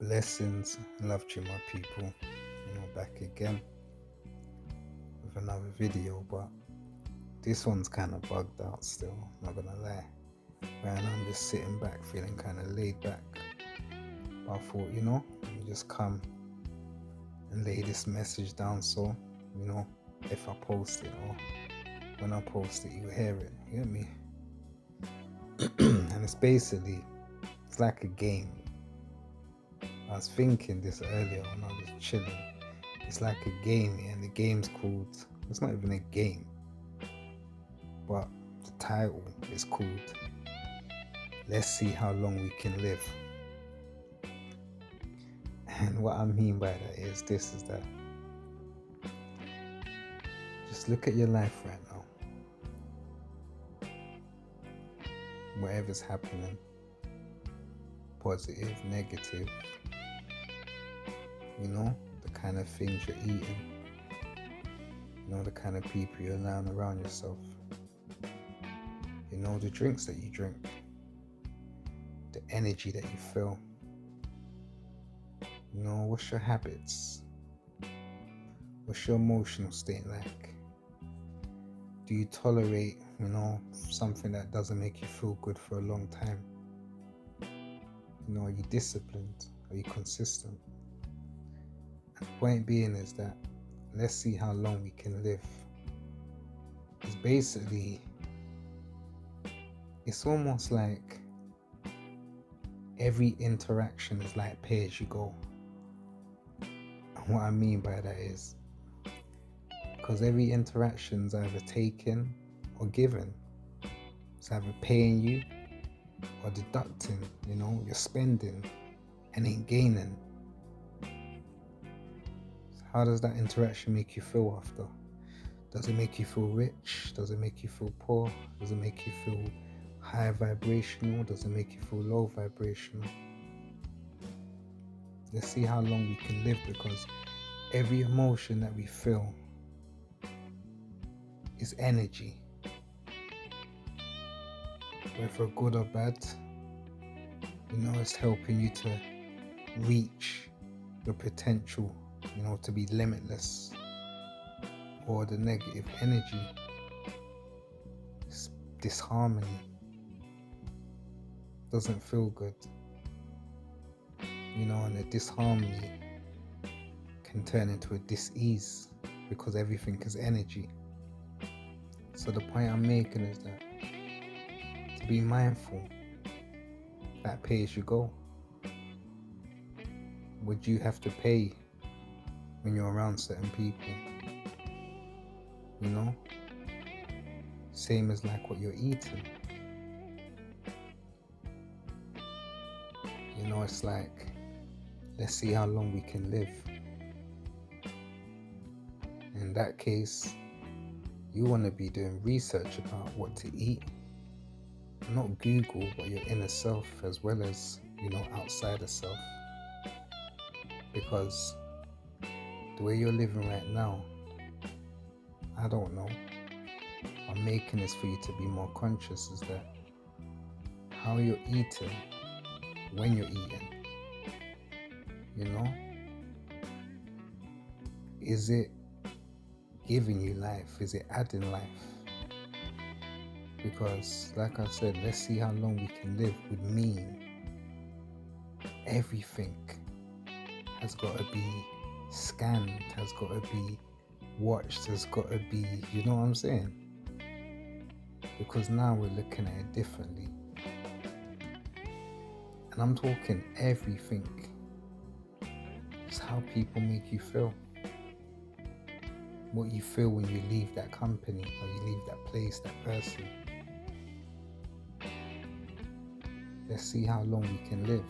Blessings, love to my people. Back again with another video, but this one's kind of bugged out still, not gonna lie. Right now, I'm just sitting back, feeling kind of laid back. But I thought, let me just come and lay this message down so, if I post it or when I post it, you hear it. You get me? And it's like a game. I was thinking this earlier when I was chilling. It's like a game, and the game's called, it's not even a game, but the title is called Let's See How Long We Can Live. And what I mean by that is that just look at your life right now. Whatever's happening, positive, negative, the kind of things you're eating, the kind of people you're allowing around yourself, the drinks that you drink, the energy that you feel, what's your habits, what's your emotional state like? Do you tolerate, something that doesn't make you feel good for a long time? Are you disciplined? Are you consistent? And the point being is that let's see how long we can live. It's basically, it's almost like every interaction is like pay as you go. And what I mean by that is, because every interaction is either taken or given. It's either paying you or deducting, you're spending and then gaining. So how does that interaction make you feel after? Does it make you feel rich? Does it make you feel poor? Does it make you feel high vibrational? Does it make you feel low vibrational? Let's see how long we can live, because every emotion that we feel is energy. Whether good or bad, it's helping you to reach your potential, to be limitless. Or the negative energy, disharmony, doesn't feel good. And the disharmony can turn into a dis-ease because everything is energy. So the point I'm making is that to be mindful that pay as you go. Would you have to pay when you're around certain people? Same as like what you're eating. It's like, let's see how long we can live. In that case, you want to be doing research about what to eat. Not Google, but your inner self as well as, outside of self. Because the way you're living right now, I don't know. I'm making this for you to be more conscious, is that how you're eating, when you're eating, is it giving you life? Is it adding life? Because like I said, let's see how long we can live would mean everything has got to be scanned, has got to be watched, has got to be, you know what I'm saying? Because now we're looking at it differently. And I'm talking everything. It's how people make you feel. What you feel when you leave that company, or you leave that place, that person. Let's see how long we can live.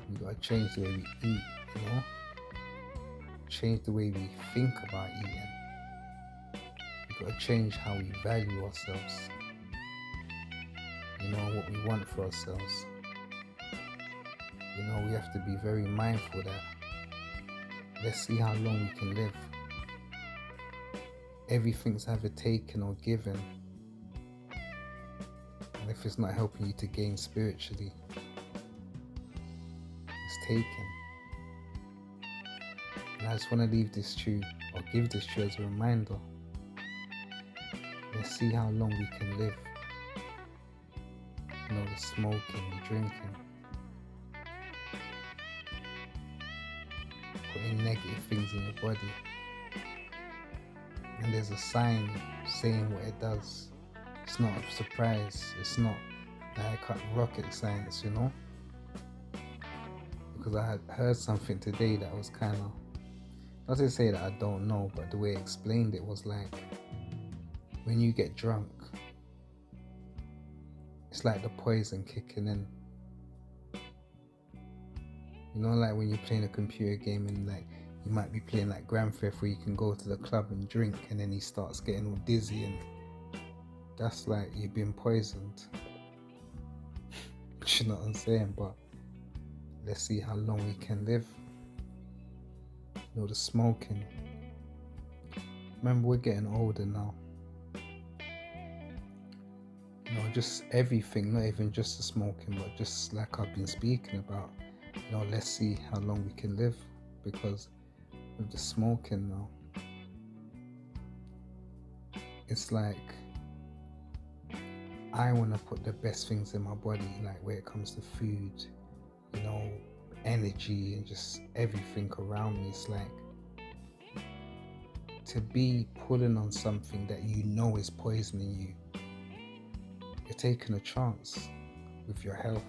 We gotta change the way we eat, change the way we think about eating. We gotta change how we value ourselves, what we want for ourselves. We have to be very mindful that let's see how long we can live. Everything's either taken or given. And if it's not helping you to gain spiritually, taken. And I just want to leave this to you, or give this to you as a reminder. Let's see how long we can live. You know, the smoking, the drinking, putting negative things in your body. And there's a sign saying what it does. It's not a surprise. It's not like rocket science, you know? Because I had heard something today that was kind of, not to say that I don't know, but the way it explained it was like, when you get drunk, it's like the poison kicking in. You know, like when you're playing a computer game and like you might be playing like Grand Theft where you can go to the club and drink and then he starts getting all dizzy, and that's like you've been poisoned. You know what I'm saying? But let's see how long we can live. You know, the smoking. Remember, we're getting older now. You know, just everything, not even just the smoking, but just like I've been speaking about. You know, let's see how long we can live, because with the smoking now, it's like I want to put the best things in my body, like where it comes to food, you know, energy and just everything around me. It's like to be pulling on something that you know is poisoning you. You're taking a chance with your health,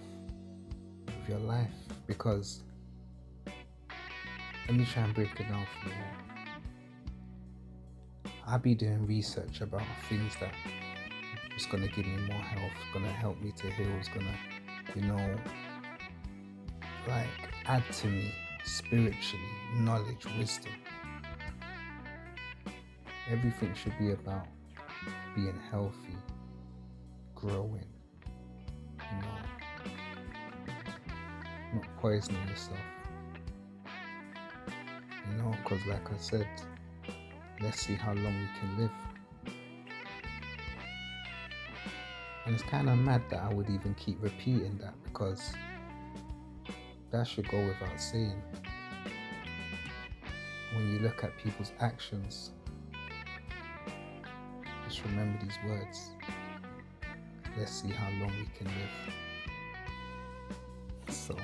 with your life, because let me try and break it down for you. I'll be doing research about things that is going to give me more health, going to help me to heal, is going to, you know, like add to me spiritually, knowledge, wisdom. Everything should be about being healthy, growing, you know, not poisoning yourself. You know, because like I said, let's see how long we can live. And it's kind of mad that I would even keep repeating that, because that should go without saying. When you look at people's actions, just remember these words. Let's see how long we can live. So